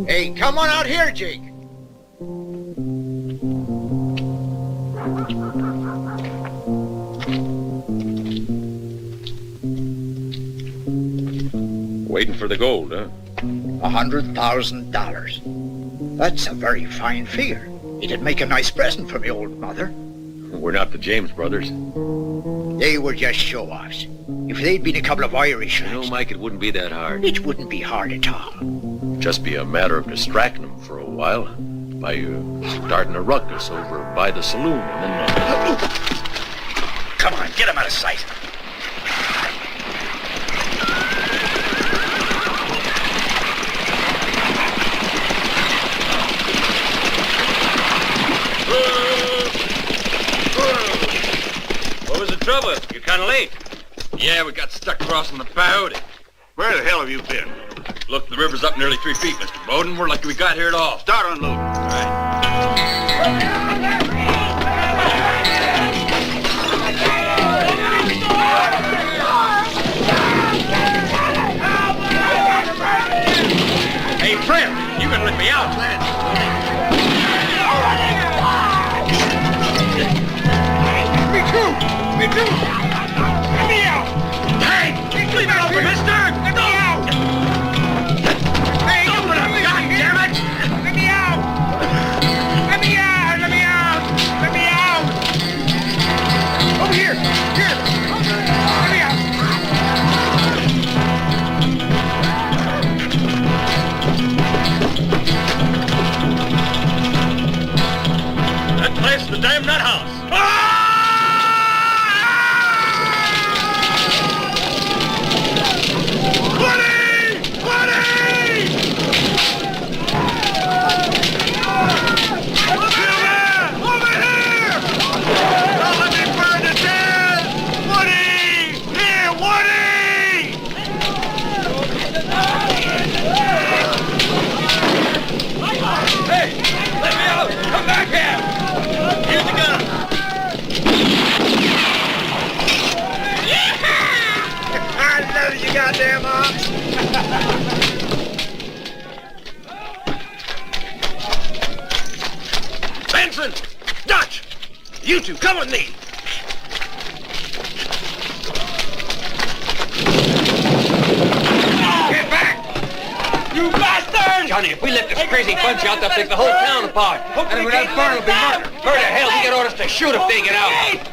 Hey, come on out here, Jake. Waiting for the gold, huh? $100,000. That's a very fine figure. It'd make a nice present for me old mother. We're not the James brothers. They were just show-offs. If they'd been a couple of Irish You know, lads, Mike, it wouldn't be that hard. it wouldn't be hard at all. Just be a matter of distracting them for a while by starting a ruckus over by the saloon and then... Come on, get him out of sight. What was the trouble? You're kind of late. Yeah, we got stuck crossing the Coyote. Where the hell have you been? Look, the river's up nearly 3 feet, Mr. Bowden. We're lucky we got here at all. Start unloading. All right. Hey, friend, you gotta let me out, man. Me too! Let me out! Hey, leave it open, mister! Let me out! Hey, Open up, goddammit! Let me out! Let me out! Let me out! Let me out! Over here! Here! Let me out! Listen! Dutch! You two, come with me! Get back! You bastard! Johnny, if we let this crazy bunch out, they'll take the whole town apart. And without fun, it'll be murder. Murder, hell, we get orders to shoot if they get out.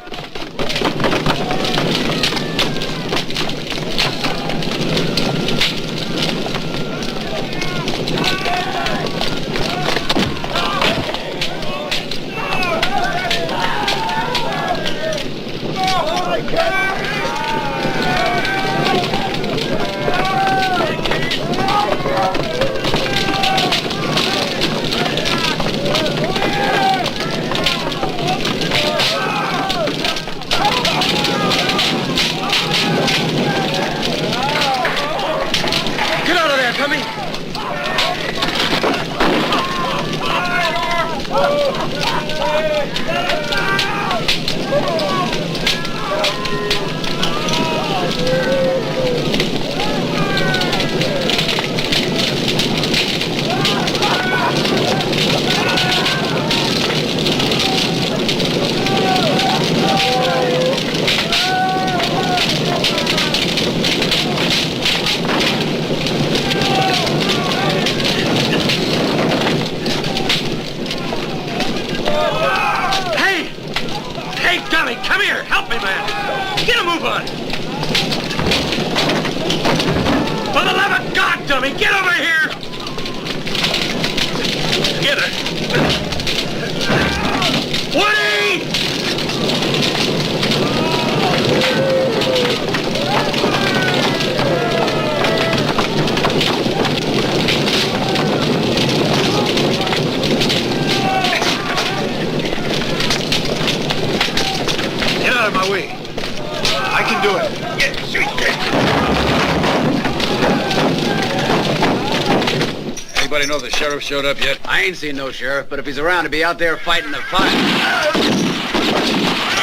Showed up yet? I ain't seen no sheriff, but if he's around, he'll be out there fighting the fight. All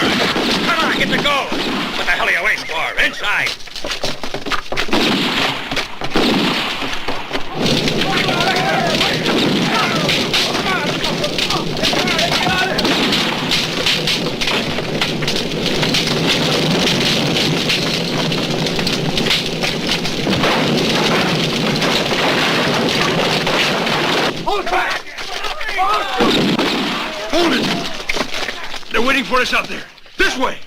right. Come on, get the gold. What the hell are you waiting for? Inside. Waiting for us out there. This way.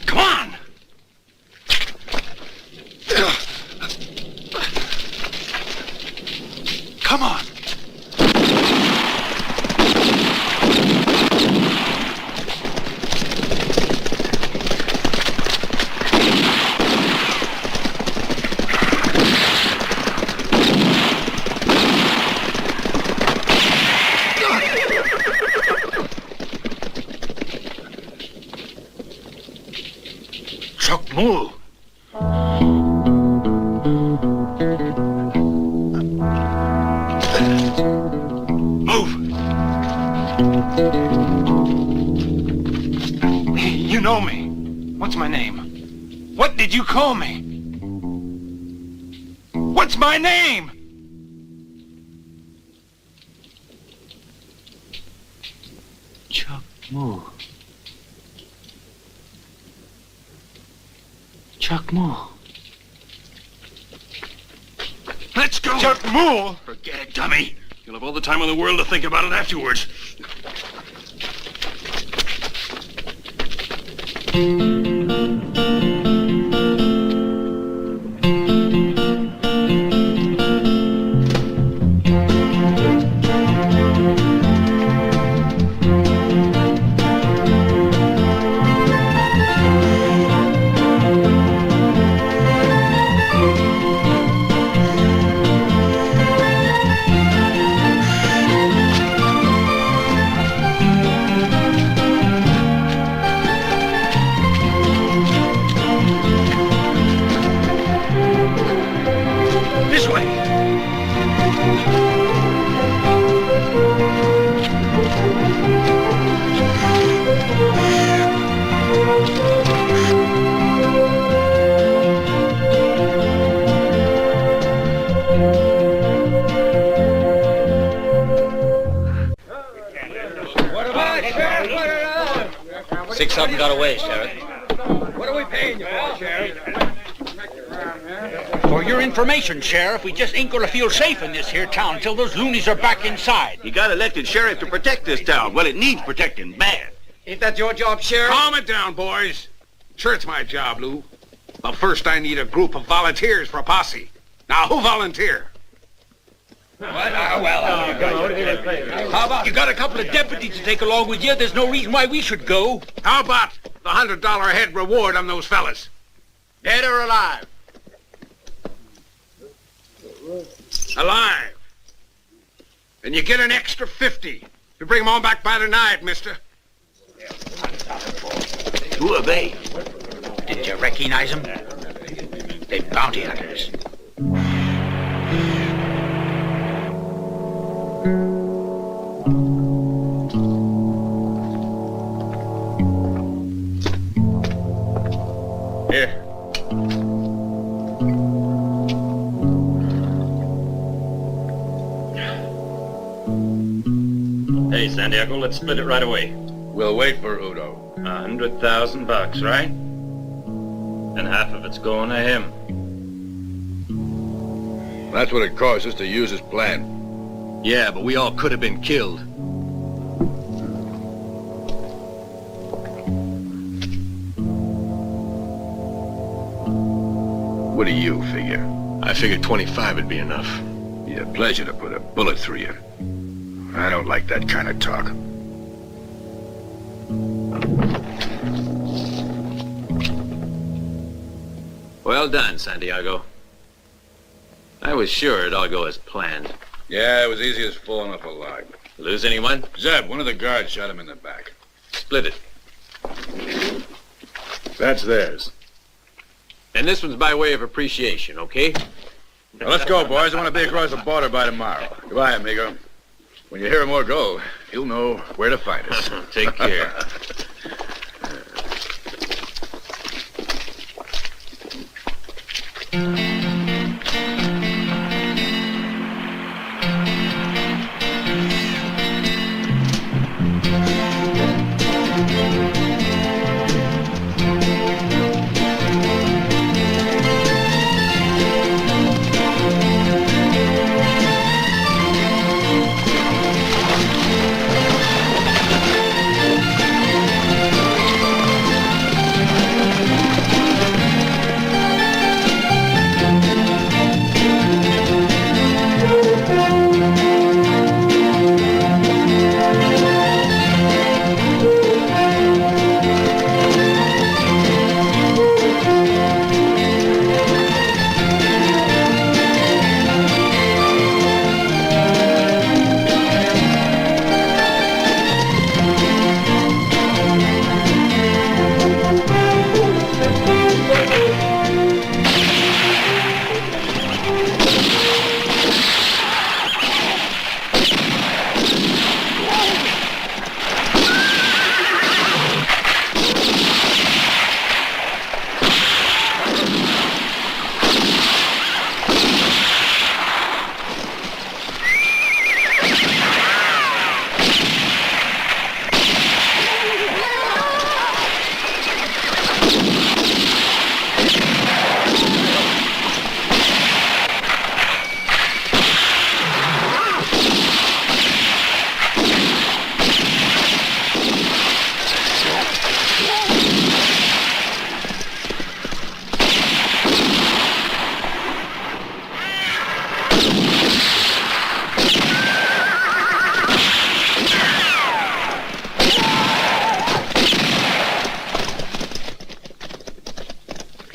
Come on. Come on. Chuck Mool. Move. You know me. What's my name? What did you call me? What's my name? Chuck Mool. Chuck Mool. Let's go. Chuck Mool? Forget it, dummy. You'll have all the time in the world to think about it afterwards. 6 of them got away, Sheriff. What are we paying you for, Sheriff? For your information, Sheriff, we just ain't gonna feel safe in this here town until those loonies are back inside. You got elected sheriff to protect this town. Well, it needs protecting bad. Ain't that your job, Sheriff? Calm it down, boys. Sure, it's my job, Lou. But first I need a group of volunteers for a posse. Now, who volunteer? How about you got a couple of deputies to take along with you? There's no reason why we should go. How about the $100 head reward on those fellas? Dead or alive? Alive. And you get an extra 50. You bring them on back by tonight, mister. Who are they? Did you recognize them? They're bounty hunters. Here. Hey, Santiago, let's split it right away. We'll wait for Udo. $100,000, right? And half of it's going to him. That's what it cost us to use his plan. Yeah, but we all could have been killed. What do you figure? I figured 25 would be enough. Be a pleasure to put a bullet through you. I don't like that kind of talk. Well done, Santiago. I was sure it'd all go as planned. Yeah, it was easy as falling off a log. Lose anyone? Zeb, one of the guards shot him in the back. Split it. That's theirs. And this one's by way of appreciation, okay? Now, let's go, boys. I want to be across the border by tomorrow. Goodbye, amigo. When you hear him or go, you'll know where to find us. Take care.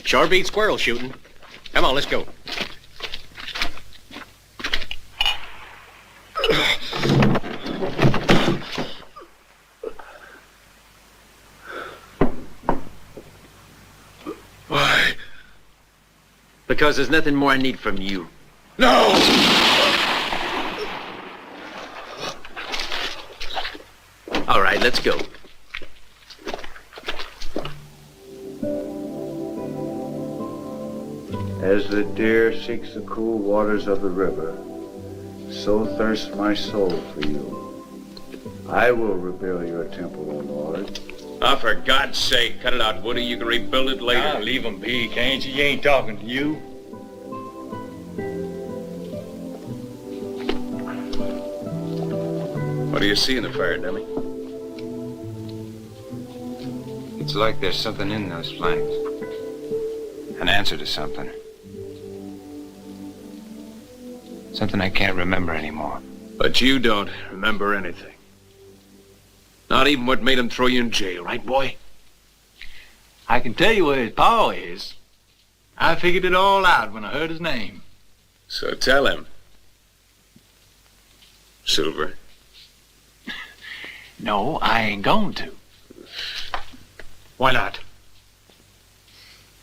Sure beats squirrel shooting. Come on, let's go. Why? Because there's nothing more I need from you. No! All right, let's go. As the deer seeks the cool waters of the river, so thirsts my soul for you. I will rebuild your temple, O Lord, Oh, for God's sake, cut it out, Woody. You can rebuild it later. Now, leave him be, can't you? He ain't talking to you. What do you see in the fire, Dummy? It's like there's something in those flames. An answer to something. Something I can't remember anymore. But you don't remember anything. Not even what made him throw you in jail, right, boy? I can tell you where his paw is. I figured it all out when I heard his name. So tell him. Silver. No, I ain't going to. Why not?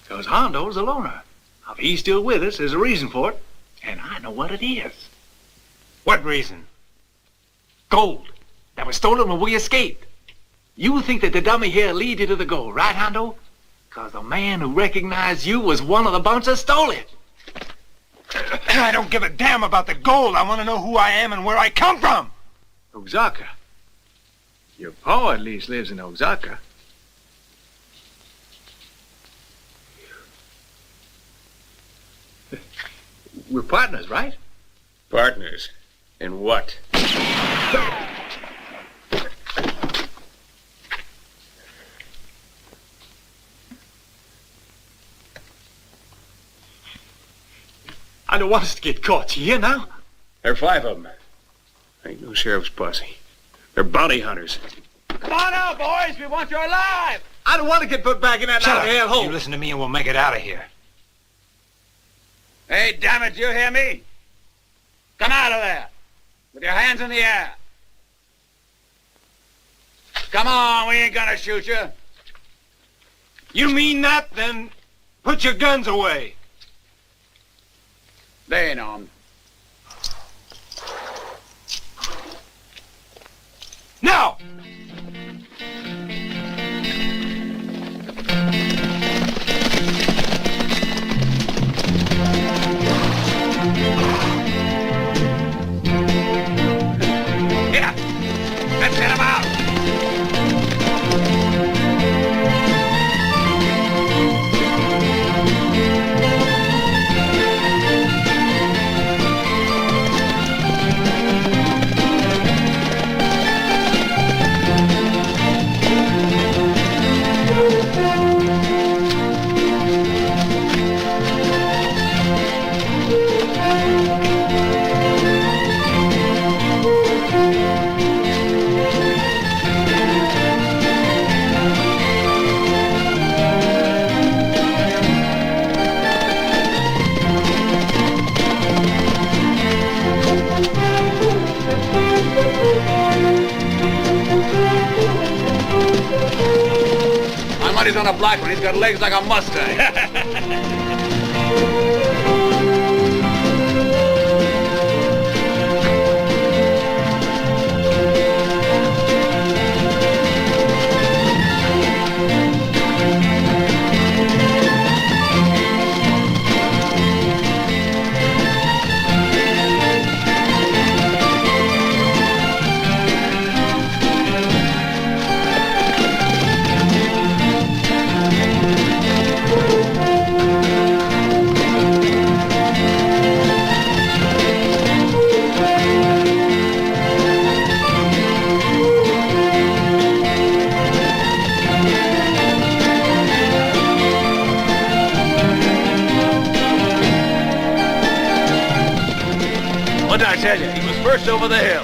Because Hondo's a loner. If he's still with us, there's a reason for it. And I know what it is. What reason? Gold. That was stolen when we escaped. You think that the dummy here lead you to the gold, right, Hondo? Because the man who recognized you was one of the bunch that stole it. I don't give a damn about the gold. I want to know who I am and where I come from. Oaxaca. Your pa at least lives in Oaxaca. We're partners, right? Partners? In what? I don't want us to get caught. You hear now? There are 5 of them. Ain't no sheriff's posse. They're bounty hunters. Come on out, boys. We want you alive. I don't want to get put back in that hell hole. You listen to me and we'll make it out of here. Hey, damn it, you hear me? Come out of there. With your hands in the air. Come on, we ain't gonna shoot you. You mean that? Then put your guns away. They ain't armed. Now! Here, let's get him out. He's on a black one. He's got legs like a Mustang. What did I tell you? He was first over the hill.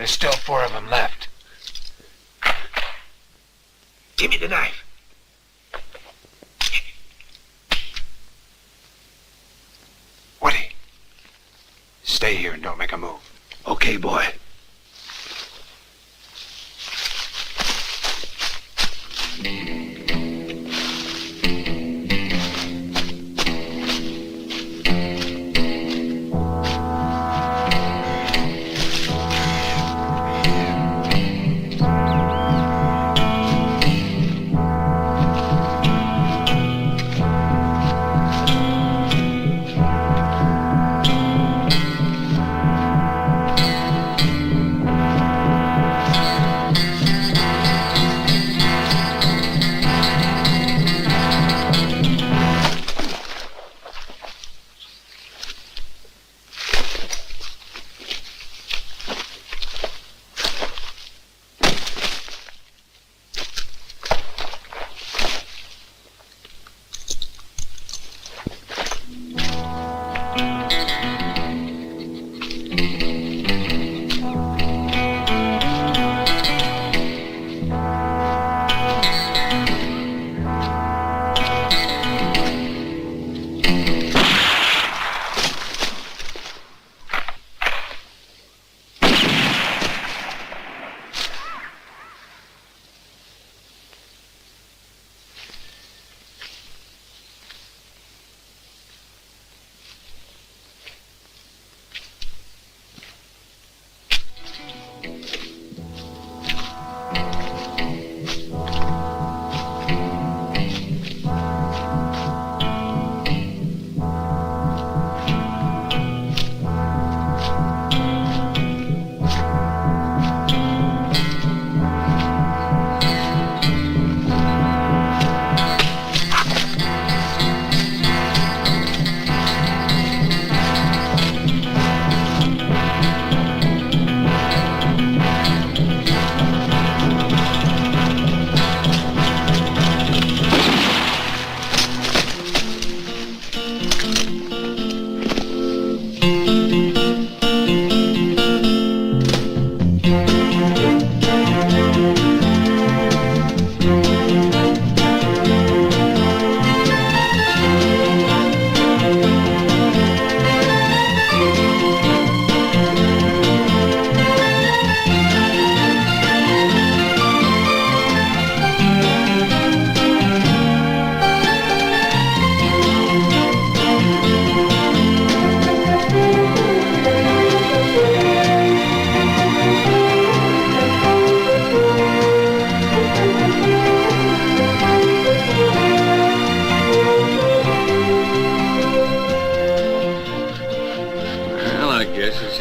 There's still 4 of them left. Give me the knife. Woody, stay here and don't make a move. Okay, boy.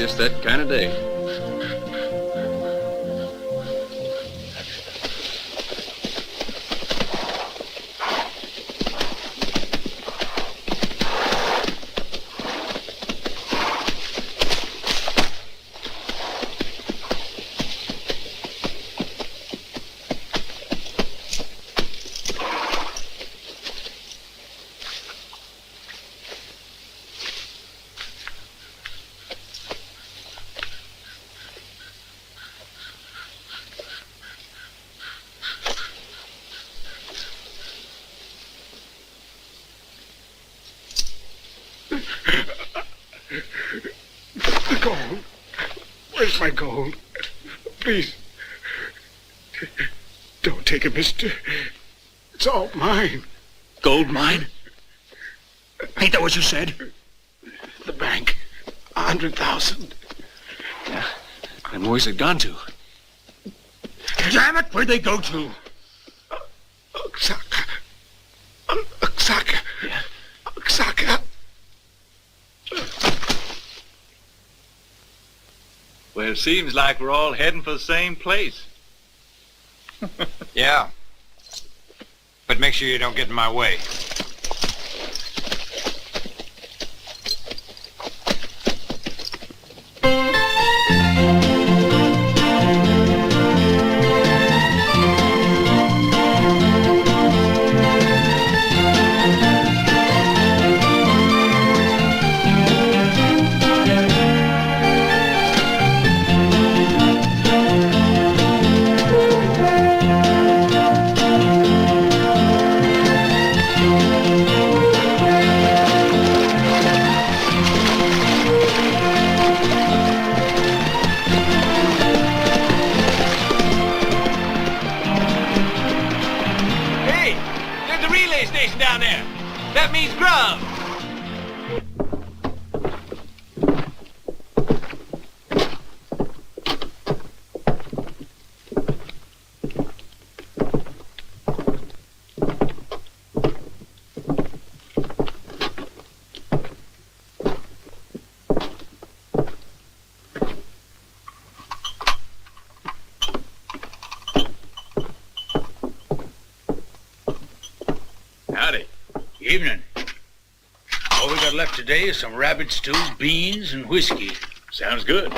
just that kind of day. The gold. Where's my gold? Please. Don't take it, mister. It's all mine. Gold mine? Ain't that what you said? The bank. 100,000. Yeah. And where's it gone to? Damn it, where'd they go to? Oaxaca. Oaxaca. Yeah. Oaxaca. Well, it seems like we're all heading for the same place. Yeah. But make sure you don't get in my way. Evening. All we got left today is some rabbit stew, beans, and whiskey. Sounds good.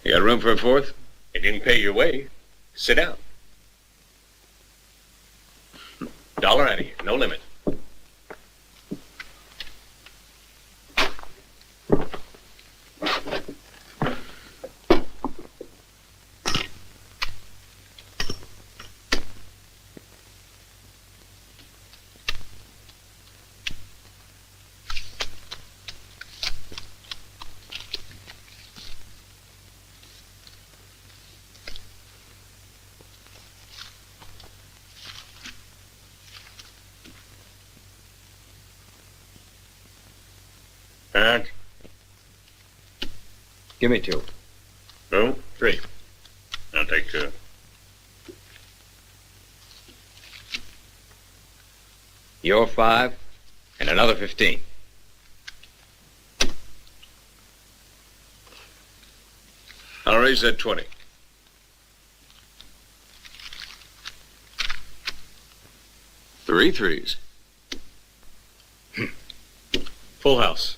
You got room for a fourth? You didn't pay your way. Sit down. $1 ante, no limit. And? Give me 2. No, 3. I'll take 2. Your 5, and another 15. I'll raise that 20. Three threes. Full house.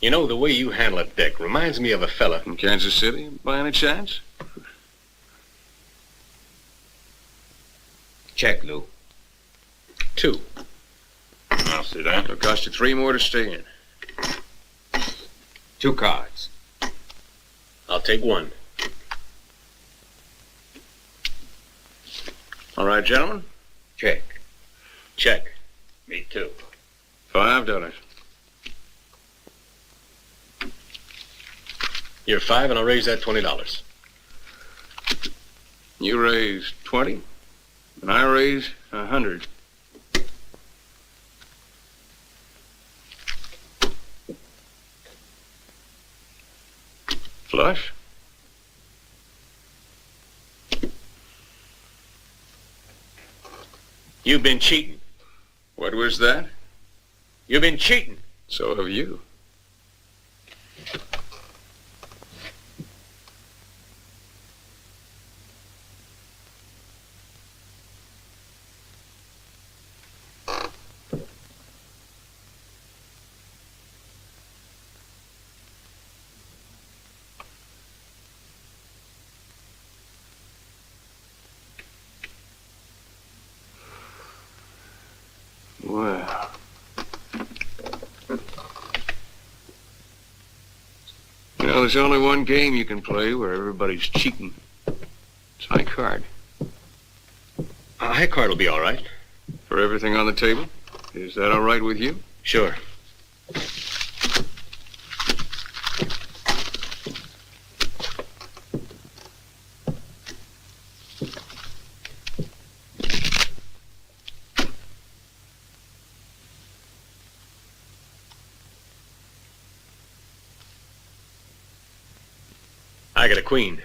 You know, the way you handle a deck reminds me of a fella. From Kansas City, by any chance? Check, Lou. 2. I'll sit down. It'll cost you 3 more to stay in. 2 cards. I'll take 1. All right, gentlemen? Check. Check. Me too. $5. You're 5, and I'll raise that $20. You raise 20, and I raise 100. Flush? You've been cheating. What was that? You've been cheating. So have you. Well, there's only one game you can play where everybody's cheating. It's high card. High card will be all right. For everything on the table? Is that all right with you? Sure. I got a queen.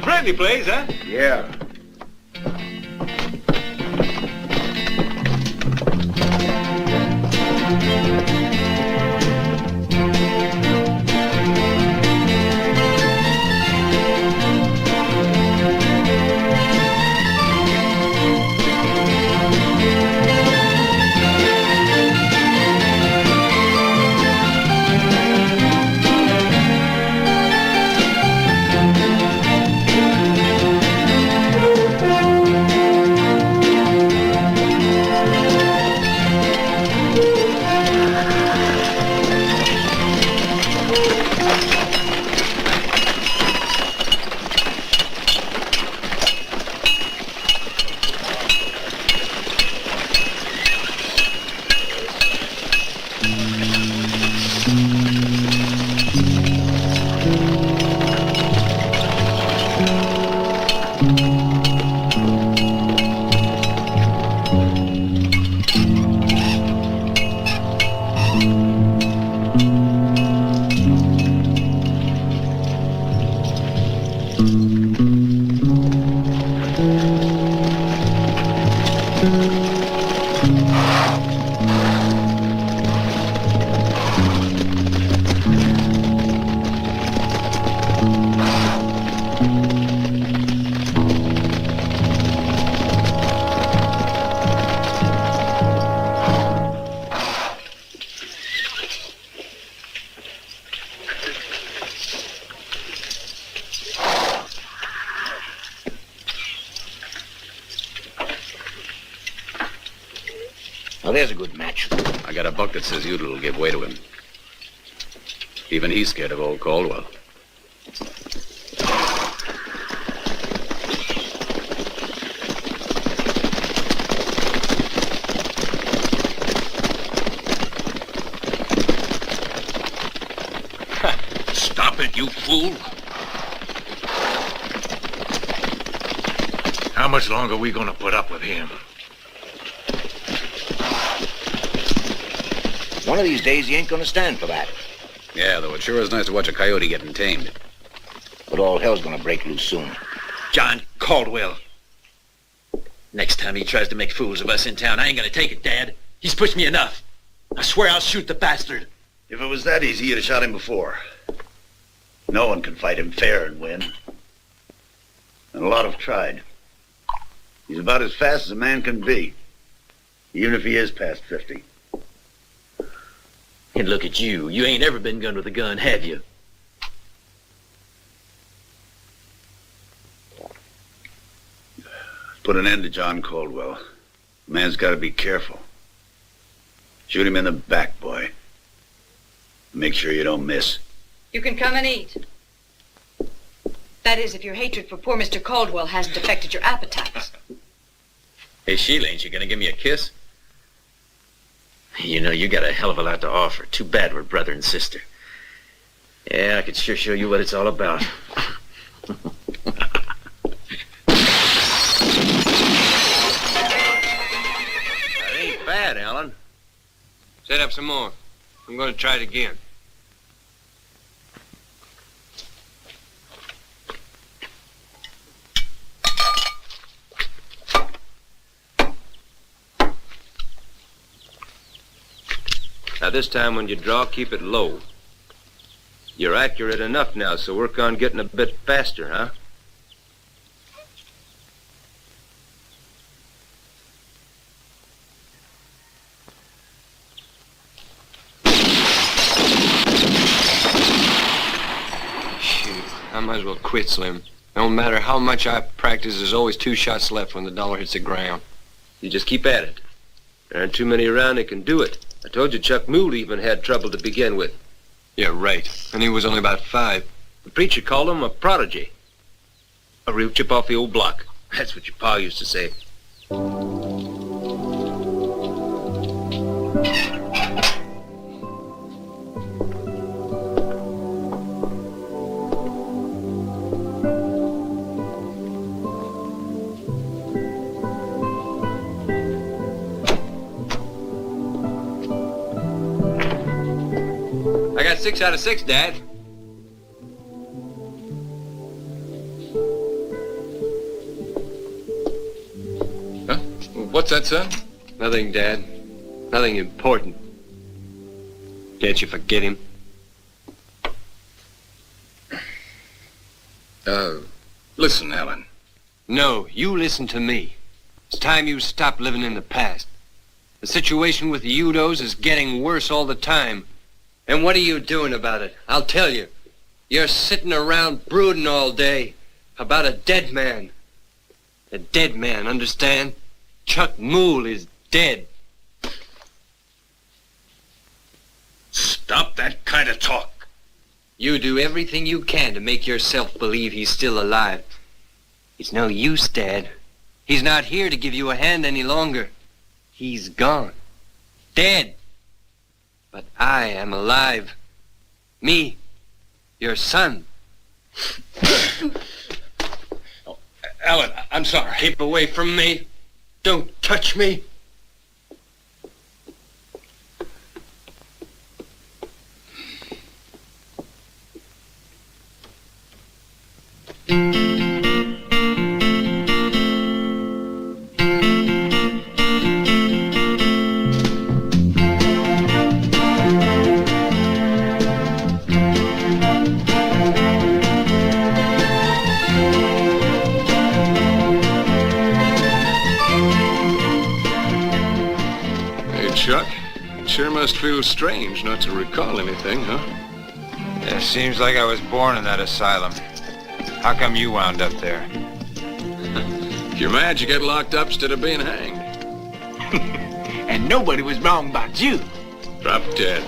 Friendly place, huh? Yeah. Now, there's a good match. I got a buck that says Ude'll give way to him. Even he's scared of old Caldwell. Stop it, you fool. How much longer are we gonna put up with him? One of these days, he ain't gonna stand for that. Yeah, though it sure is nice to watch a coyote getting tamed. But all hell's gonna break loose soon. John Caldwell. Next time he tries to make fools of us in town, I ain't gonna take it, Dad. He's pushed me enough. I swear I'll shoot the bastard. If it was that easy, you'd have shot him before. No one can fight him fair and win. And a lot have tried. He's about as fast as a man can be. Even if he is past 50. And look at you. You ain't ever been gunned with a gun, have you? Put an end to John Caldwell. The man's got to be careful. Shoot him in the back, boy. Make sure you don't miss. You can come and eat. That is, if your hatred for poor Mr. Caldwell hasn't affected your appetites. Hey, Sheila, ain't you gonna give me a kiss? You know, you got a hell of a lot to offer. Too bad we're brother and sister. Yeah, I could sure show you what it's all about. That ain't bad, Alan. Set up some more. I'm going to try it again. Now this time when you draw, keep it low. You're accurate enough now, so work on getting a bit faster, huh? Shoot, I might as well quit, Slim. No matter how much I practice, there's always 2 shots left when the dollar hits the ground. You just keep at it. There aren't too many around that can do it. I told you Chuck Mool even had trouble to begin with. Yeah, right. And he was only about 5. The preacher called him a prodigy. A real chip off the old block. That's what your pa used to say. I got 6 out of 6, Dad. Huh? What's that, son? Nothing, Dad. Nothing important. Can't you forget him? Listen, Alan. No, you listen to me. It's time you stop living in the past. The situation with the Udos is getting worse all the time. And what are you doing about it? I'll tell you. You're sitting around brooding all day about a dead man. A dead man, understand? Chuck Mool is dead. Stop that kind of talk. You do everything you can to make yourself believe he's still alive. It's no use, Dad. He's not here to give you a hand any longer. He's gone. Dead. But I am alive. Me, your son. Oh, Alan, I'm sorry. Keep away from me. Don't touch me. Chuck, it sure must feel strange not to recall anything, huh? It seems like I was born in that asylum. How come you wound up there? If you're mad, you get locked up instead of being hanged. And nobody was wrong about you. Drop dead.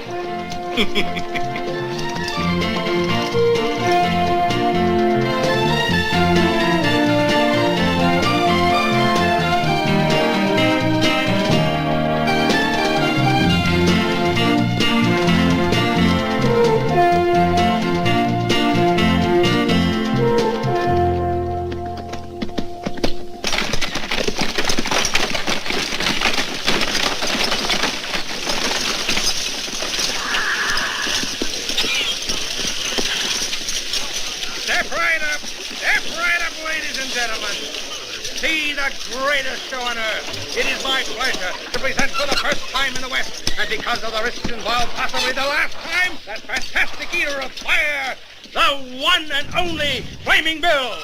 Greatest show on earth. It is my pleasure to present for the first time in the West, and because of the risks involved, possibly the last time, that fantastic eater of fire, the one and only Flaming Bill.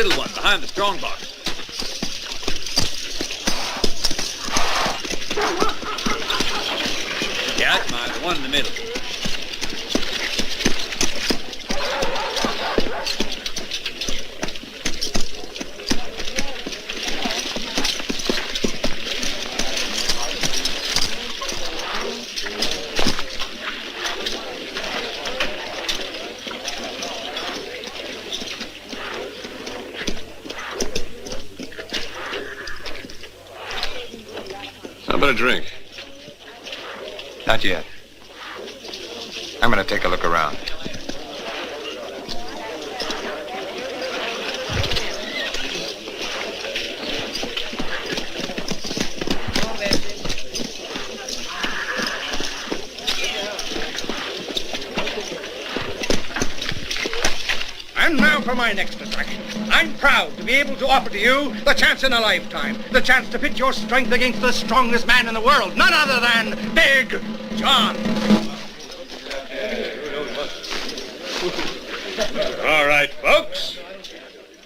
little one behind the strong box. Yeah, that's mine, the one in the middle. How about a drink? Not yet. I'm gonna take a look around. And now for my next attraction. I'm proud to be able to offer to you the chance in a lifetime, the chance to pit your strength against the strongest man in the world, none other than Big John. All right, folks.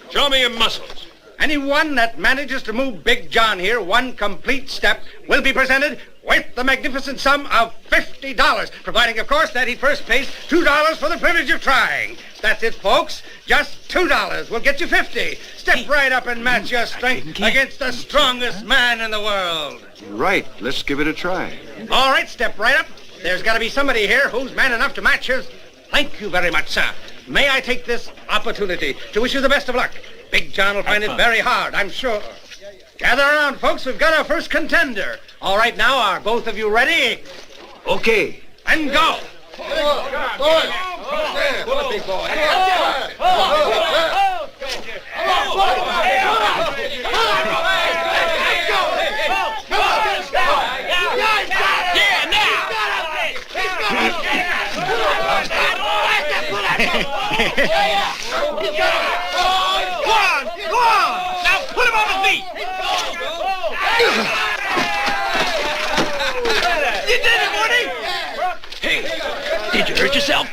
Show me your muscles. Anyone that manages to move Big John here one complete step will be presented with the magnificent sum of $50, providing, of course, that he first pays $2 for the privilege of trying. That's it, folks. Just $2 will get you 50. Step right up and match your strength against the strongest man in the world. Right, let's give it a try. All right, step right up. There's got to be somebody here who's man enough to match his... Thank you very much, sir. May I take this opportunity to wish you the best of luck? Big John will find it very hard, I'm sure. Gather around, folks. We've got our first contender. All right, now, are both of you ready? Okay. And go. Go on! Now put him on his feet! You did it, Woody! Hey, did you hurt yourself?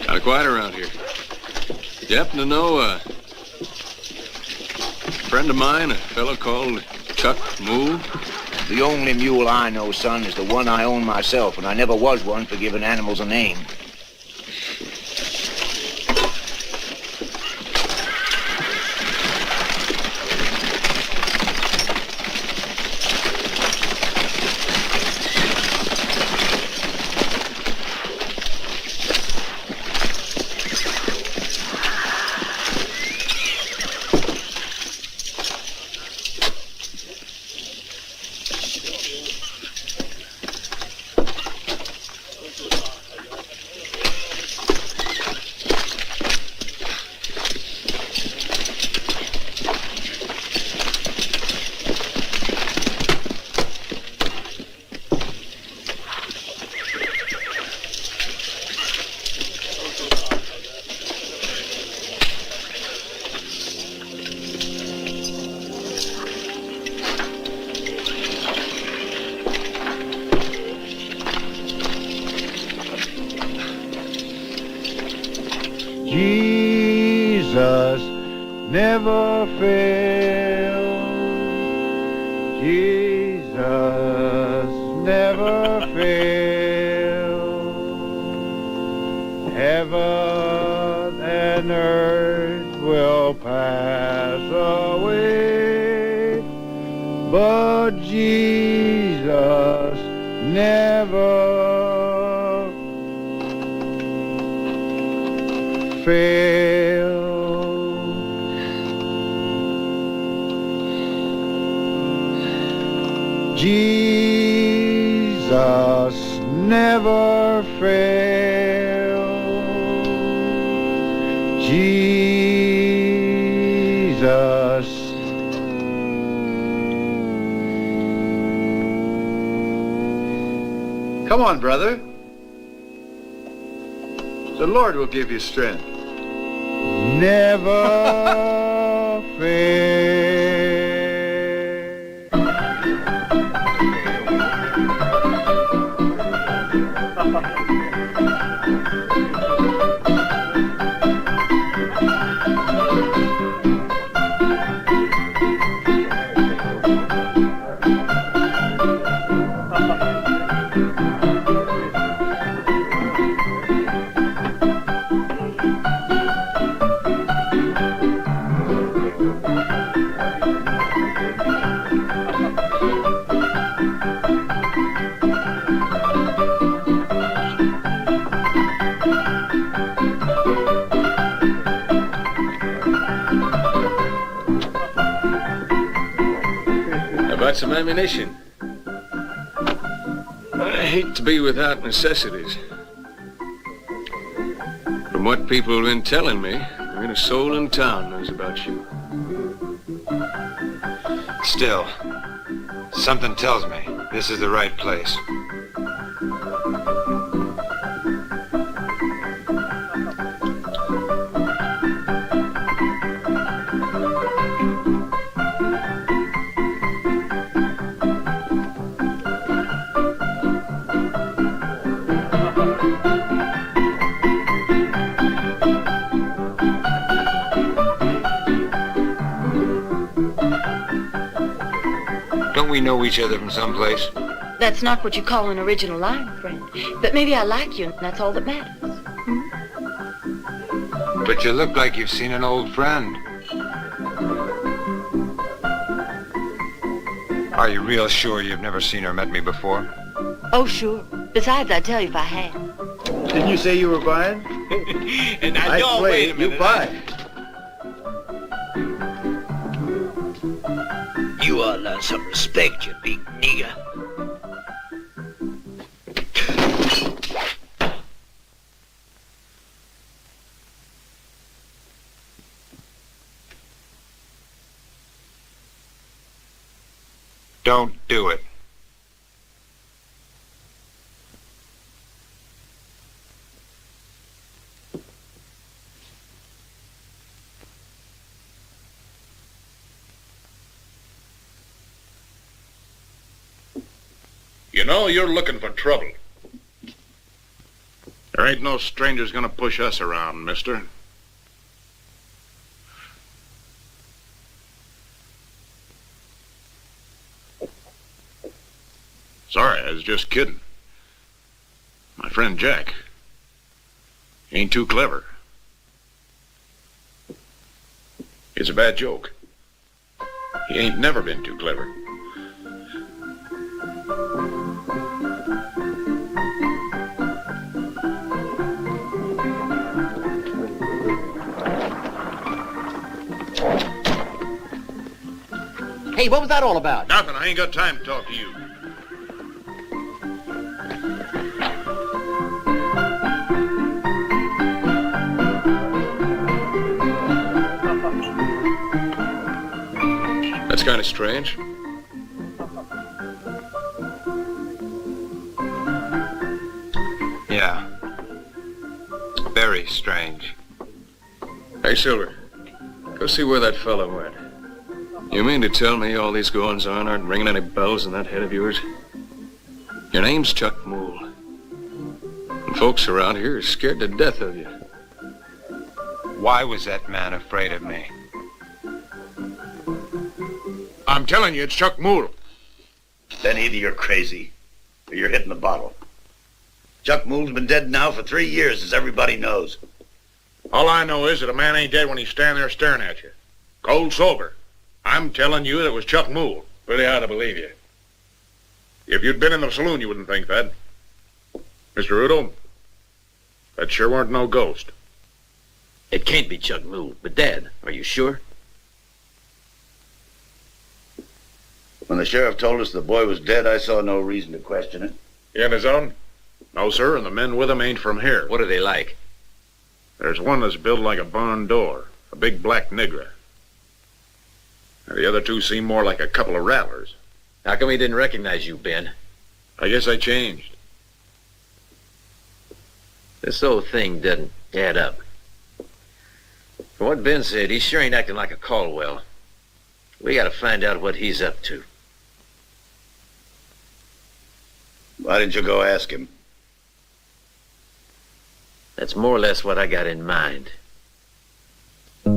Kind of quiet around here. Did you happen to know a friend of mine, a fellow called Chuck Mool? The only mule I know, son, is the one I own myself, and I never was one for giving animals a name. Jesus never fails. Jesus never fails. Heaven and earth will pass away, but Jesus never fail. Jesus never fail. Jesus. Come on, brother. The Lord will give you strength. Never fail. Some ammunition. I hate to be without necessities. From what people have been telling me, there ain't a soul in town knows about you. Still, something tells me this is the right place. We know each other from someplace. That's not what you call an original line, friend. But maybe I like you, and that's all that matters. But you look like you've seen an old friend. Are you real sure you've never seen or met me before? Oh, sure. Besides, I'd tell you if I had. Didn't you say you were buying? And now, I wait a minute. You buy. You ought to learn some respect, you big nigger. Don't do it. You know, you're looking for trouble. There ain't no strangers gonna push us around, mister. Sorry, I was just kidding. My friend Jack. He ain't too clever. It's a bad joke. He ain't never been too clever. Hey, what was that all about? Nothing. I ain't got time to talk to you. That's kind of strange. Yeah. Very strange. Hey, Silver. Go see where that fellow went. You mean to tell me all these goings-on aren't ringing any bells in that head of yours? Your name's Chuck Mool. And folks around here are scared to death of you. Why was that man afraid of me? I'm telling you, it's Chuck Mool. Then either you're crazy or you're hitting the bottle. Chuck Mool's been dead now for 3 years, as everybody knows. All I know is that a man ain't dead when he's standing there staring at you. Cold sober. I'm telling you that it was Chuck Mool. Pretty hard to believe you. If you'd been in the saloon, you wouldn't think that. Mr. Udo, that sure weren't no ghost. It can't be Chuck Mool, but Dad, are you sure? When the sheriff told us the boy was dead, I saw no reason to question it. He on his own? No, sir, and the men with him ain't from here. What are they like? There's one that's built like a barn door, a big black nigger. And the other two seem more like a couple of rattlers. How come he didn't recognize you, Ben? I guess I changed. This whole thing doesn't add up. From what Ben said, he sure ain't acting like a Caldwell. We gotta find out what he's up to. Why didn't you go ask him? That's more or less what I got in mind. The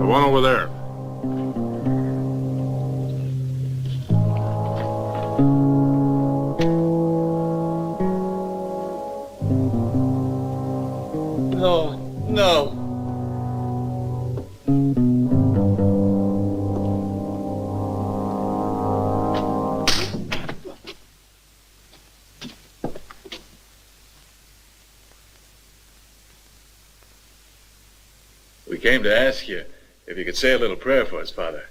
one over there. No. We came to ask you if you could say a little prayer for us, Father.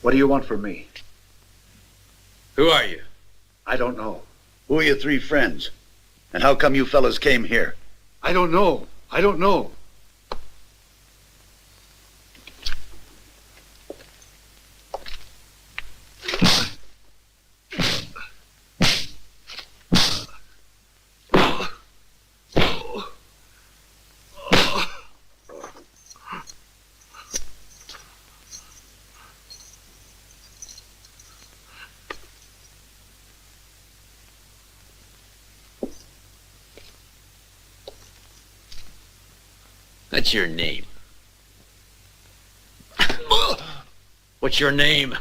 What do you want from me? Who are you? I don't know. Who are your three friends? And how come you fellas came here? I don't know. I don't know. What's your name? What's your name?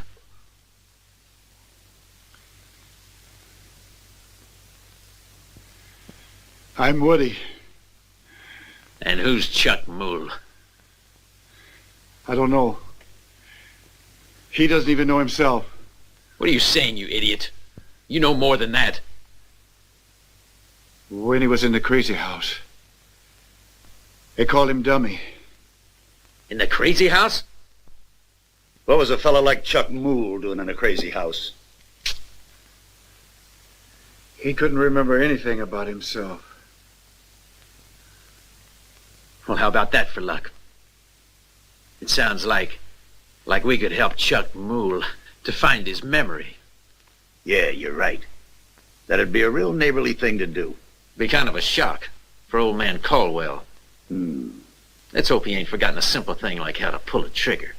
I'm Woody. And who's Chuck Mool? I don't know. He doesn't even know himself. What are you saying, you idiot? You know more than that. When he was in the crazy house, they called him Dummy. In the crazy house? What was a fellow like Chuck Mool doing in a crazy house? He couldn't remember anything about himself. Well, how about that for luck? It sounds like we could help Chuck Mool to find his memory. Yeah, you're right. That'd be a real neighborly thing to do. Be kind of a shock for old man Caldwell. Let's hope he ain't forgotten a simple thing like how to pull a trigger.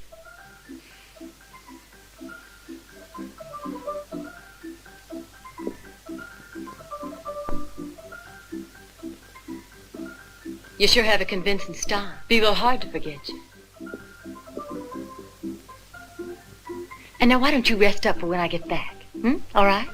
You sure have a convincing style. Be real hard to forget you. And now why don't you rest up for when I get back? All right?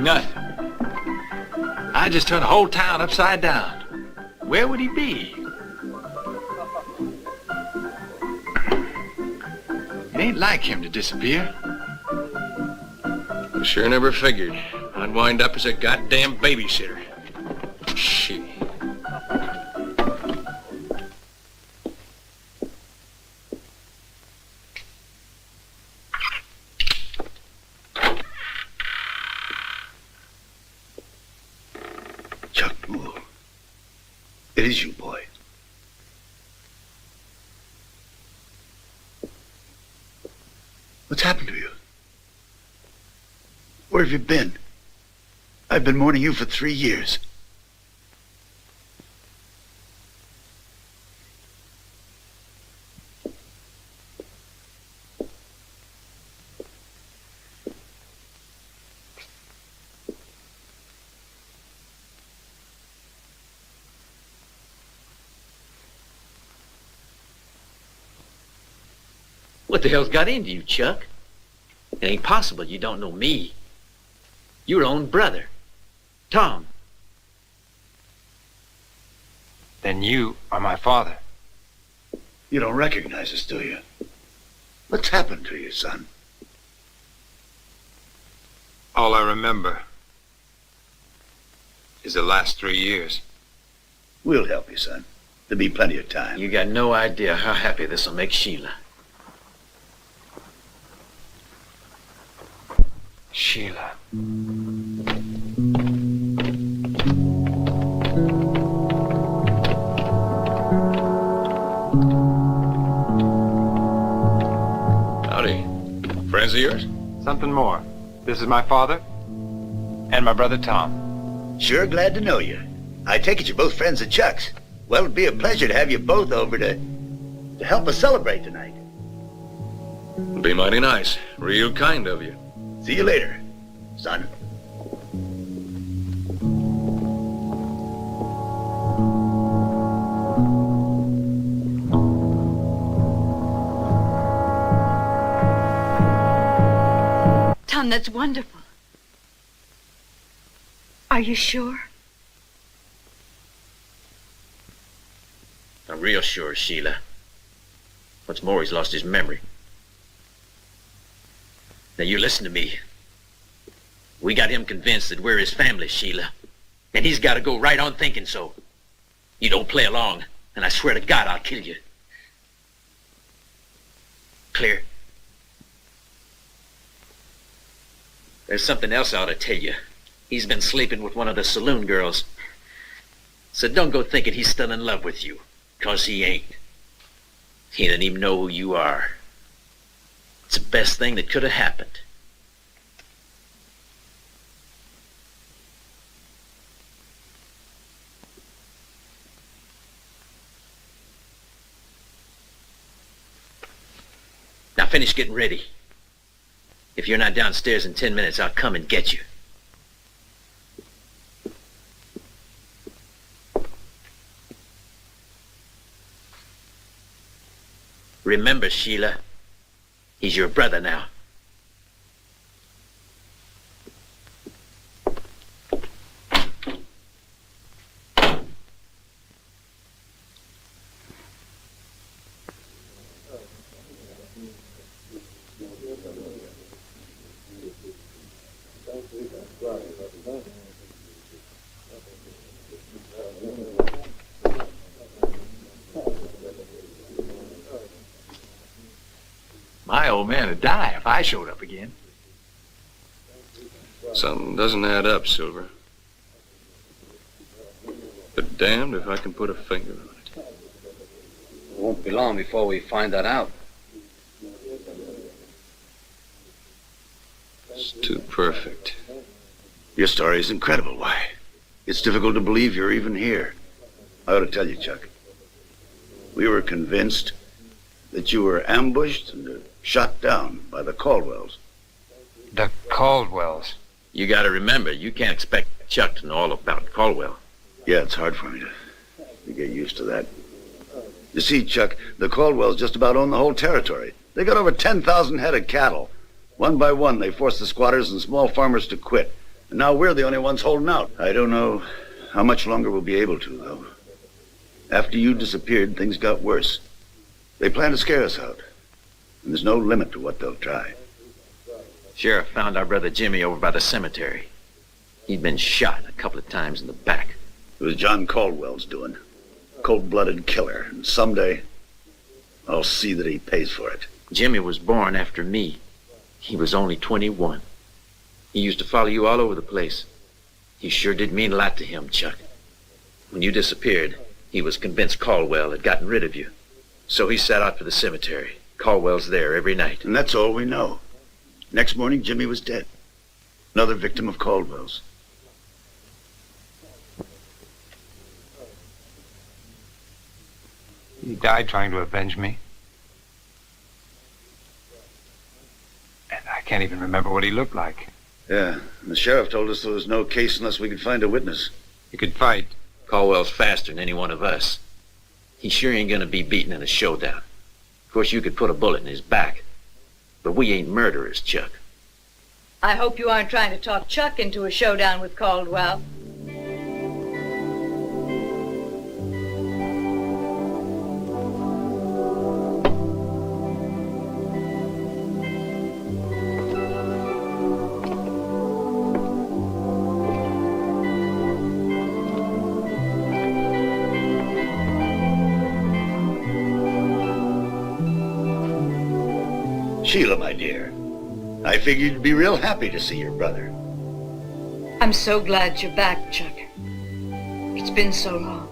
Nothing. I just turned the whole town upside down. Where would he be? It ain't like him to disappear. I sure never figured I'd wind up as a goddamn babysitter. Shit. Chuck Mool. It is you, boy. What's happened to you? Where have you been? I've been mourning you for 3 years. What the hell's got into you, Chuck? It ain't possible you don't know me. Your own brother, Tom. Then you are my father. You don't recognize us, do you? What's happened to you, son? All I remember is the last 3 years. We'll help you, son. There'll be plenty of time. You got no idea how happy this will make Sheila. Sheila. Howdy. Friends of yours? Something more. This is my father and my brother Tom. Sure glad to know you. I take it you're both friends of Chuck's. Well, it'd be a pleasure to have you both over to help us celebrate tonight. It'll be mighty nice. Real kind of you. See you later, son. Tom, that's wonderful. Are you sure? I'm real sure, Sheila. What's more, he's lost his memory. Now, you listen to me. We got him convinced that we're his family, Sheila. And he's got to go right on thinking so. You don't play along, and I swear to God I'll kill you. Clear? There's something else I ought to tell you. He's been sleeping with one of the saloon girls. So don't go thinking he's still in love with you, 'cause he ain't. He doesn't even know who you are. It's the best thing that could have happened. Now finish getting ready. If you're not downstairs in 10 minutes, I'll come and get you. Remember, Sheila, he's your brother now. My old man would die if I showed up again. Something doesn't add up, Silver. But damned if I can put a finger on it. It won't be long before we find that out. It's too perfect. Your story is incredible. Why? It's difficult to believe you're even here. I ought to tell you, Chuck. We were convinced that you were ambushed and shot down by the Caldwells. The Caldwells? You gotta remember, you can't expect Chuck to know all about Caldwell. Yeah, it's hard for me to get used to that. You see, Chuck, the Caldwells just about own the whole territory. They got over 10,000 head of cattle. One by one, they forced the squatters and small farmers to quit. And now we're the only ones holding out. I don't know how much longer we'll be able to, though. After you disappeared, things got worse. They plan to scare us out. And there's no limit to what they'll try. Sheriff found our brother Jimmy over by the cemetery. He'd been shot a couple of times in the back. It was John Caldwell's doing. Cold-blooded killer. And someday, I'll see that he pays for it. Jimmy was born after me. He was only 21. He used to follow you all over the place. You sure did mean a lot to him, Chuck. When you disappeared, he was convinced Caldwell had gotten rid of you. So he set out for the cemetery. Caldwell's there every night. And that's all we know. Next morning, Jimmy was dead. Another victim of Caldwell's. He died trying to avenge me. And I can't even remember what he looked like. Yeah, and the sheriff told us there was no case unless we could find a witness. He could fight. Caldwell's faster than any one of us. He sure ain't gonna be beaten in a showdown. Of course, you could put a bullet in his back, But we ain't murderers, Chuck. I hope you aren't trying to talk Chuck into a showdown with Caldwell. Sheila, my dear, I figured you'd be real happy to see your brother. I'm so glad you're back, Chuck. It's been so long.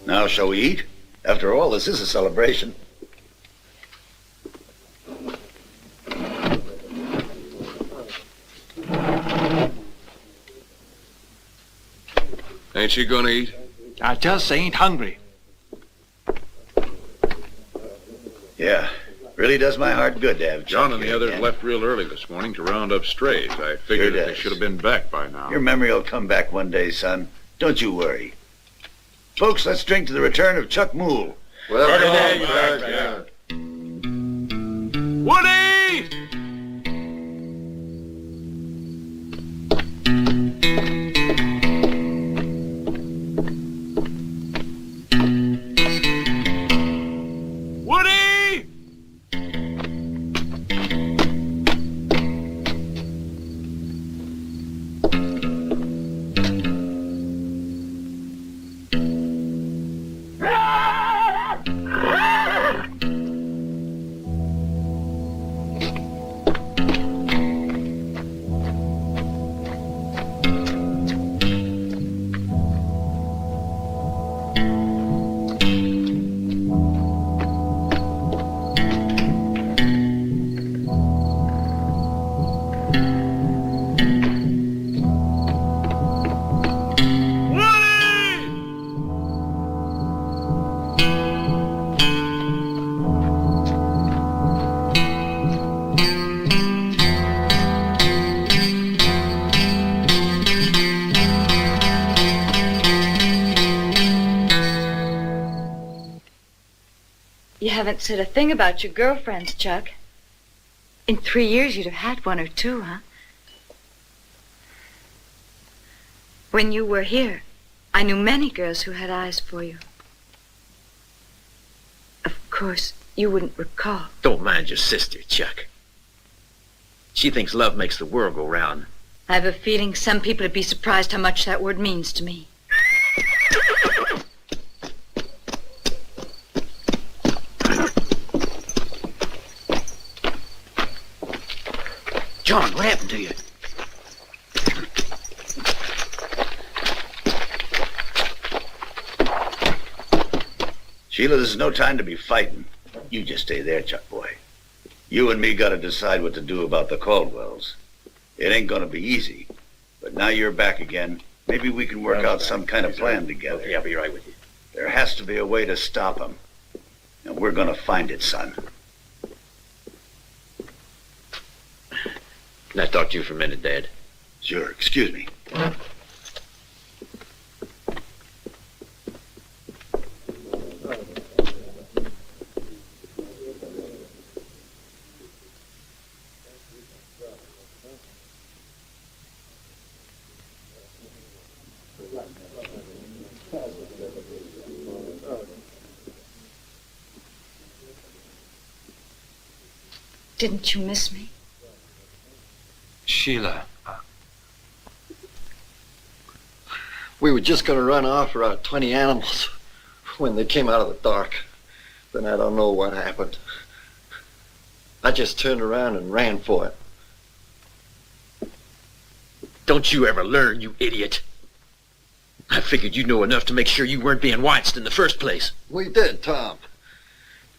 Now, shall we eat? After all, this is a celebration. Ain't you gonna eat? I just ain't hungry. Yeah, really does my heart good to have John Chuck and the here others again. left real early this morning to round up strays. I figured Sure that they does. should have been back by now. Your memory will come back one day, son. Don't you worry. Folks, let's drink to the return of Chuck Mool. Welcome back, back. Woody! Woody! You haven't said a thing about your girlfriends, Chuck. In 3 years, you'd have had one or two, huh? When you were here, I knew many girls who had eyes for you. Of course, you wouldn't recall. Don't mind your sister, Chuck. She thinks love makes the world go round. I have a feeling some people would be surprised how much that word means to me. John, what happened to you? Sheila, this is no time to be fighting. You just stay there, Chuck boy. You and me gotta decide what to do about the Caldwells. It ain't gonna be easy, but now you're back again. Maybe we can work out some kind of plan together. Okay, I'll be right with you. There has to be a way to stop them. And we're gonna find it, son. Can I talk to you for a minute, Dad? Sure, excuse me. Didn't you miss me? Sheila. We were just going to run after our 20 animals when they came out of the dark. Then I don't know what happened. I just turned around and ran for it. Don't you ever learn, you idiot. I figured you know enough to make sure you weren't being watched in the first place. We did, Tom.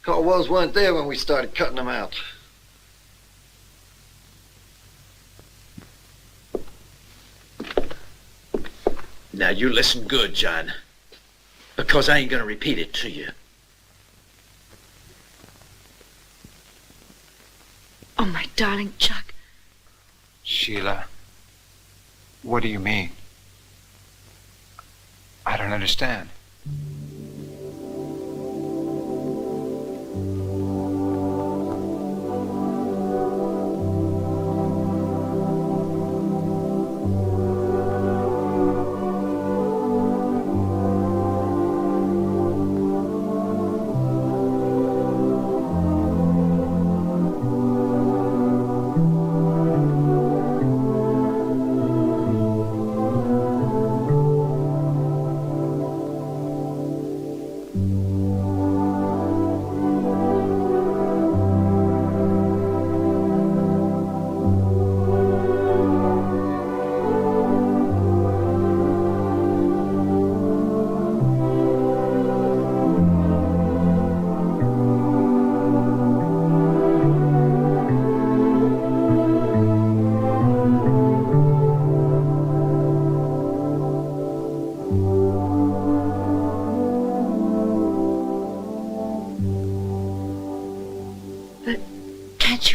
Caldwells weren't there when we started cutting them out. Now you listen good, John, because I ain't gonna repeat it to you. Oh, my darling Chuck. Sheila, what do you mean? I don't understand.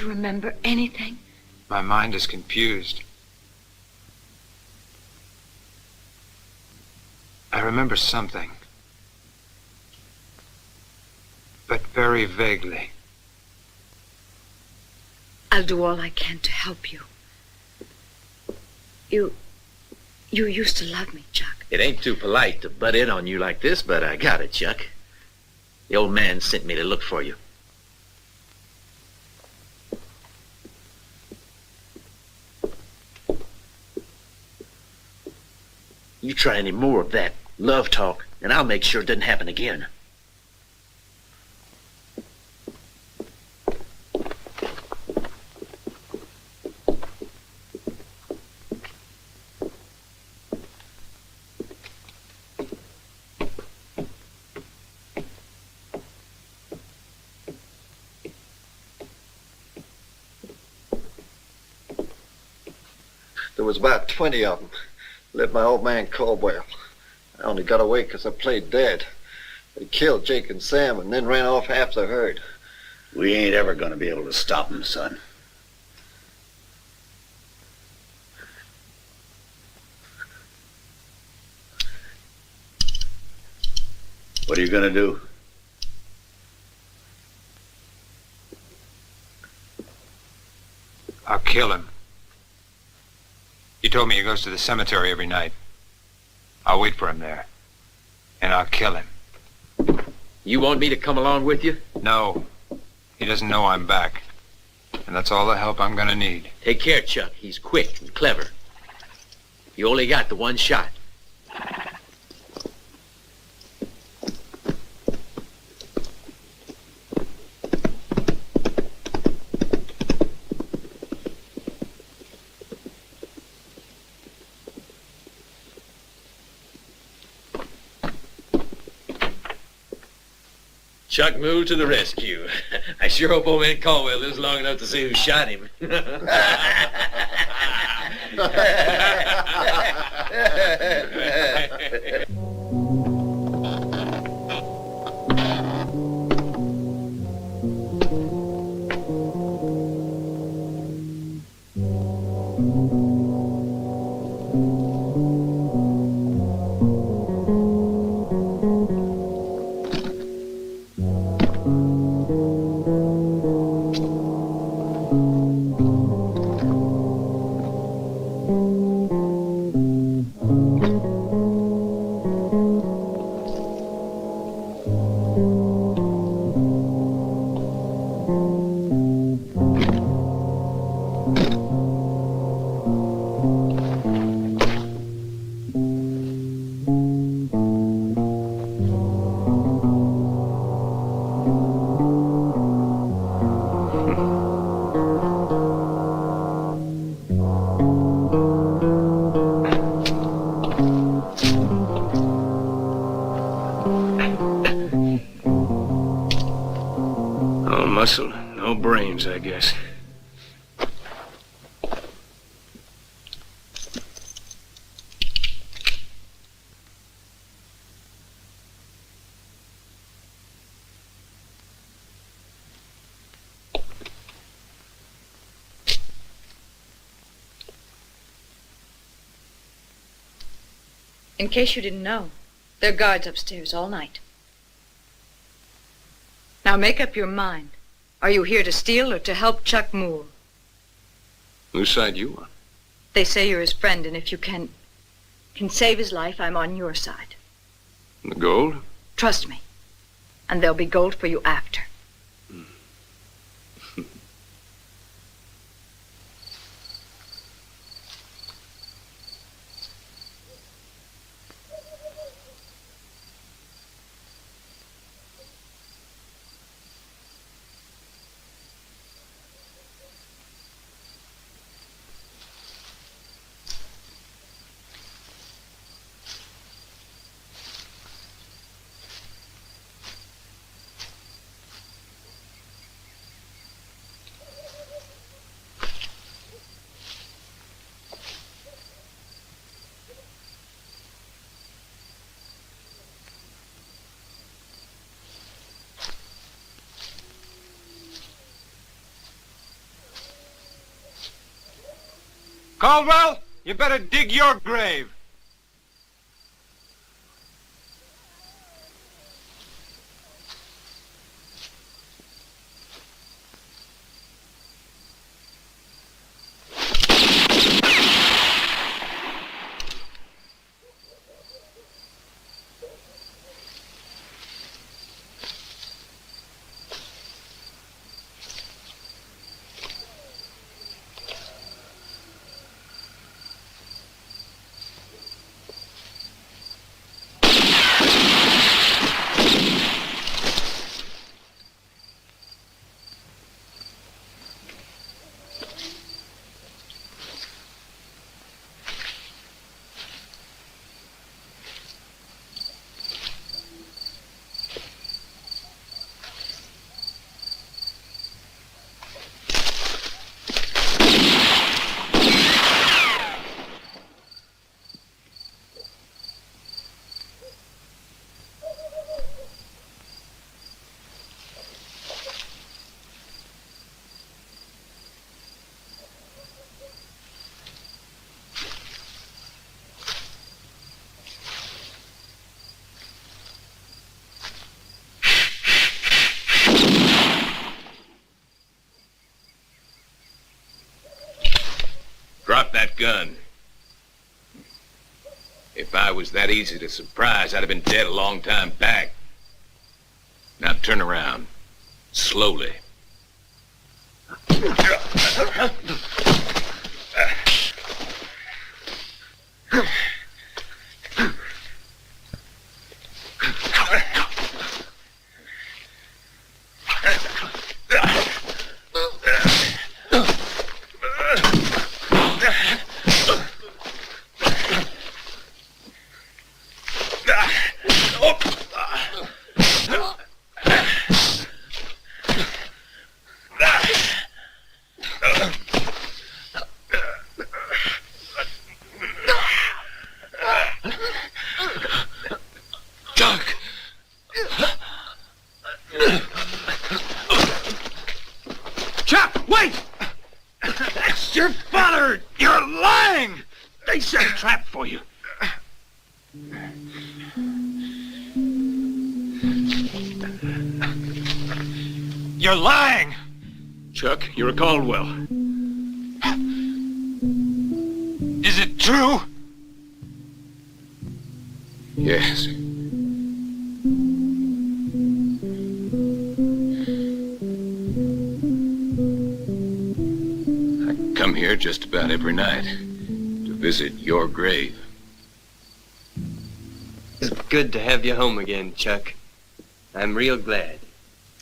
Remember anything? My mind is confused. I remember something, but very vaguely. I'll do all I can to help you. You used to love me, Chuck. It ain't too polite to butt in on you like this, but I got it, Chuck. The old man sent me to look for you. You try any more of that love talk, and I'll make sure it doesn't happen again. There was about 20 of them. Led my old man Caldwell. I only got away because I played dead. They killed Jake and Sam and then ran off half the herd. We ain't ever gonna be able to stop them, son. What are you gonna do? I'll kill him. He told me he goes to the cemetery every night. I'll wait for him there. And I'll kill him. You want me to come along with you? No. He doesn't know I'm back. And that's all the help I'm gonna need. Take care, Chuck. He's quick and clever. You only got the one shot. Chuck Mool to the rescue. I sure hope old man Caldwell lives long enough to see who shot him. No muscle, no brains, I guess. In case you didn't know, there are guards upstairs all night. Now make up your mind. Are you here to steal or to help Chuck Mool? Whose side you on? They say you're his friend, and if you can save his life, I'm on your side. The gold? Trust me. And there'll be gold for you after. Caldwell, you better dig your grave. Drop that gun. If I was that easy to surprise, I'd have been dead a long time back. Now turn around. Slowly. You're lying! Chuck, you're a Caldwell. Is it true? Yes. I come here just about every night to visit your grave. It's good to have you home again, Chuck. I'm real glad.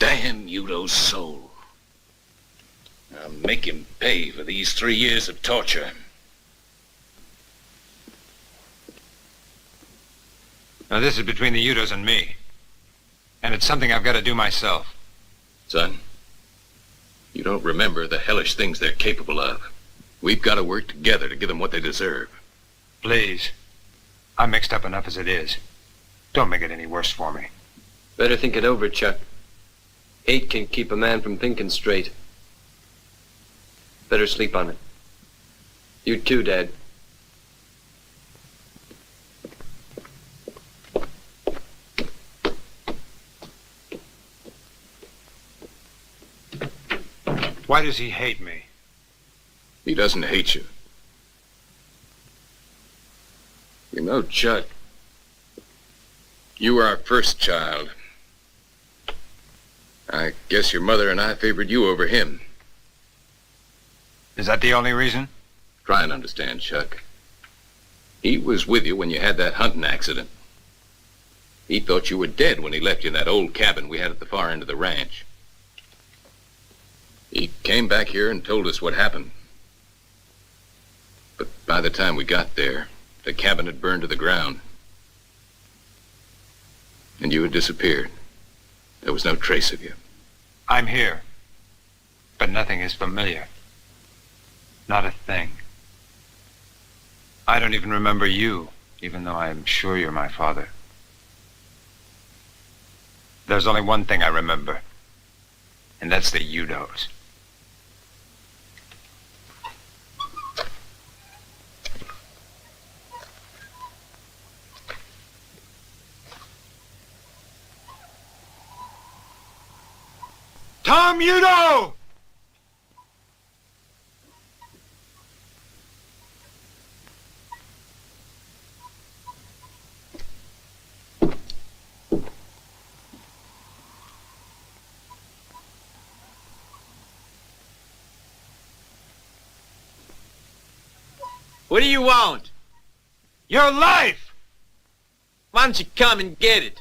Damn Udo's soul. I'll make him pay for these 3 years of torture. Now, this is between the Udos and me. And it's something I've got to do myself. Son, don't remember the hellish things they're capable of. We've got to work together to give them what they deserve. Please. I'm mixed up enough as it is. Don't make it any worse for me. Better think it over, Chuck. Hate can keep a man from thinking straight. Better sleep on it. You too, Dad. Why does he hate me? He doesn't hate you. You know, Chuck, you were our first child. I guess your mother and I favored you over him. Is that the only reason? Try and understand, Chuck. He was with you when you had that hunting accident. He thought you were dead when he left you in that old cabin we had at the far end of the ranch. He came back here and told us what happened. But by the time we got there, the cabin had burned to the ground. And you had disappeared. There was no trace of you. I'm here. But nothing is familiar. Not a thing. I don't even remember you, even though I'm sure you're my father. There's only one thing I remember, and that's the Udos. Tom Udo! What do you want? Your life! Why don't you come and get it?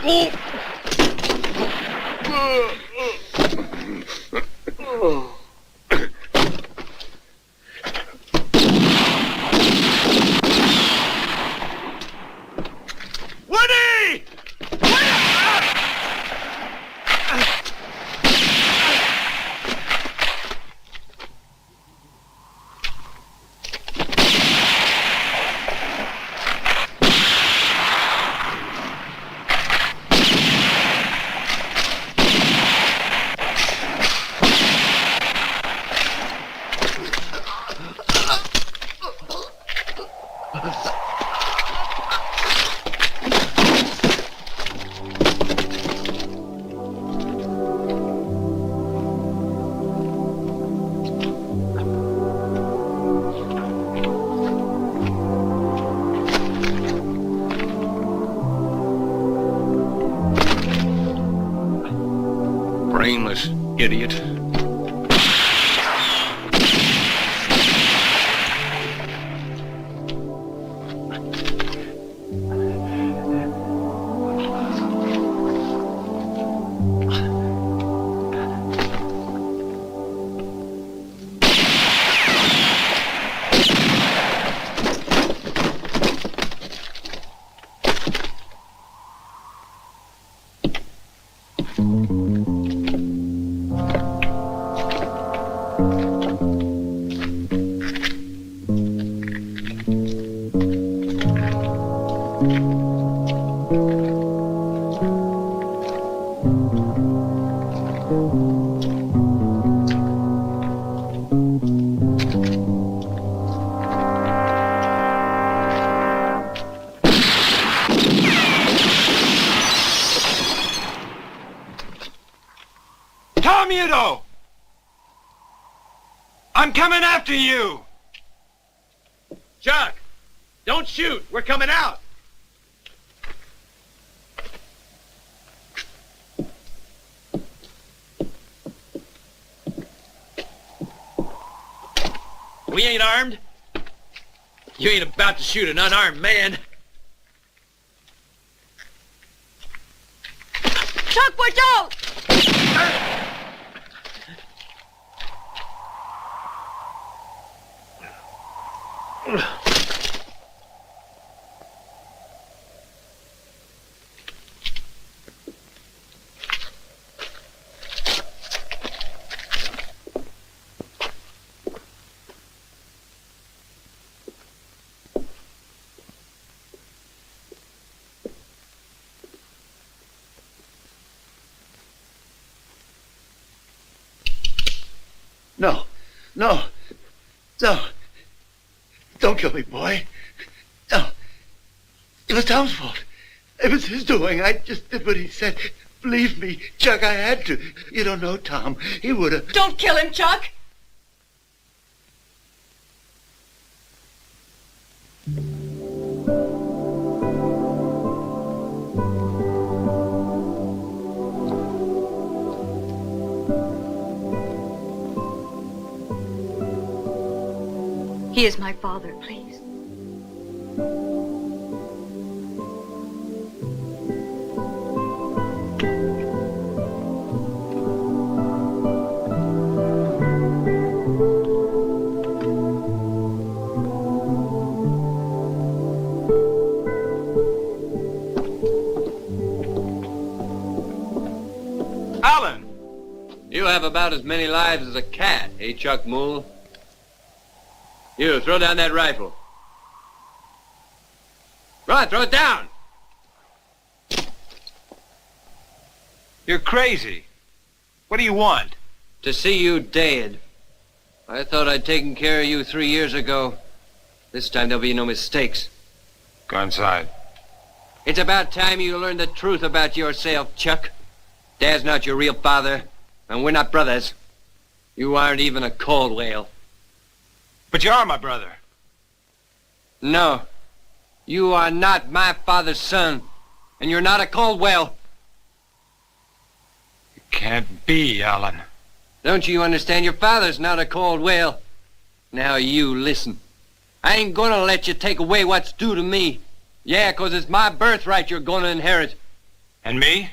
Woody! Brainless idiot. I'm coming after you! Chuck, don't shoot. We're coming out. We ain't armed. You ain't about to shoot an unarmed man. Chuck, watch out! No. No. No. Don't kill me, boy. No. It was Tom's fault. It was his doing. I just did what he said. Believe me, Chuck, I had to. You don't know Tom. He would have... Don't kill him, Chuck! He is my father, please. Alan! You have about as many lives as a cat, eh, Chuck Mool? You, throw down that rifle. Right, throw it down! You're crazy. What do you want? To see you dead. I thought I'd taken care of you 3 years ago. This time there'll be no mistakes. Go inside. It's about time you learned the truth about yourself, Chuck. Dad's not your real father, and we're not brothers. You aren't even a Caldwell. But you are my brother. No. You are not my father's son, and you're not a Caldwell. It can't be, Alan. Don't you understand? Your father's not a Caldwell. Now you listen. I ain't gonna let you take away what's due to me. Yeah, 'cause it's my birthright you're gonna inherit. And me?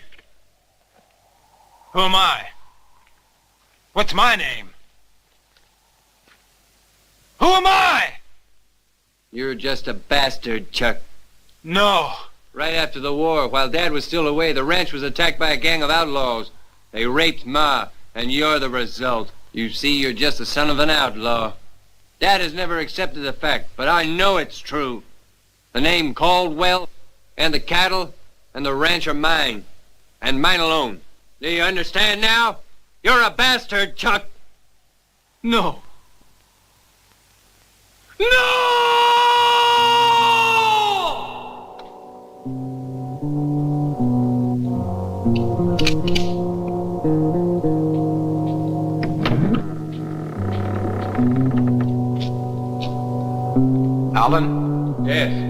Who am I? What's my name? Who am I? You're just a bastard, Chuck. No. Right after the war, while Dad was still away, the ranch was attacked by a gang of outlaws. They raped Ma, and you're the result. You see, you're just the son of an outlaw. Dad has never accepted the fact, but I know it's true. The name Caldwell, and the cattle, and the ranch are mine. And mine alone. Do you understand now? You're a bastard, Chuck. No. No! Alvin? Yes.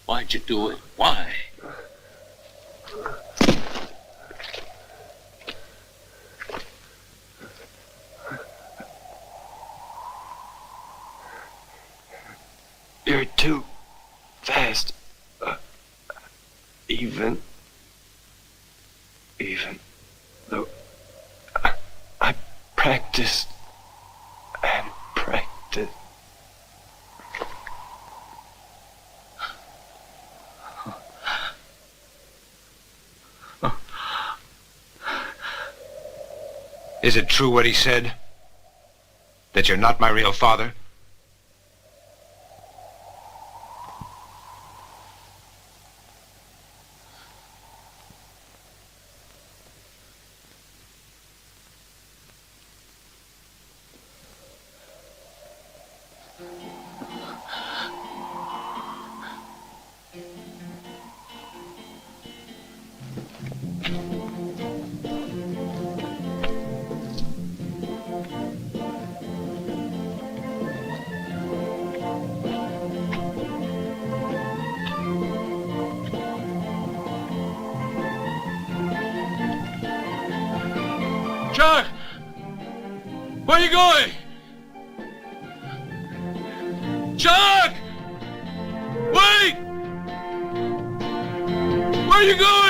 Why'd you do it? Why? You're too fast. Even though I practiced and practiced. Is it true what he said? That you're not my real father? Chuck! Where are you going? Chuck! Wait! Where are you going?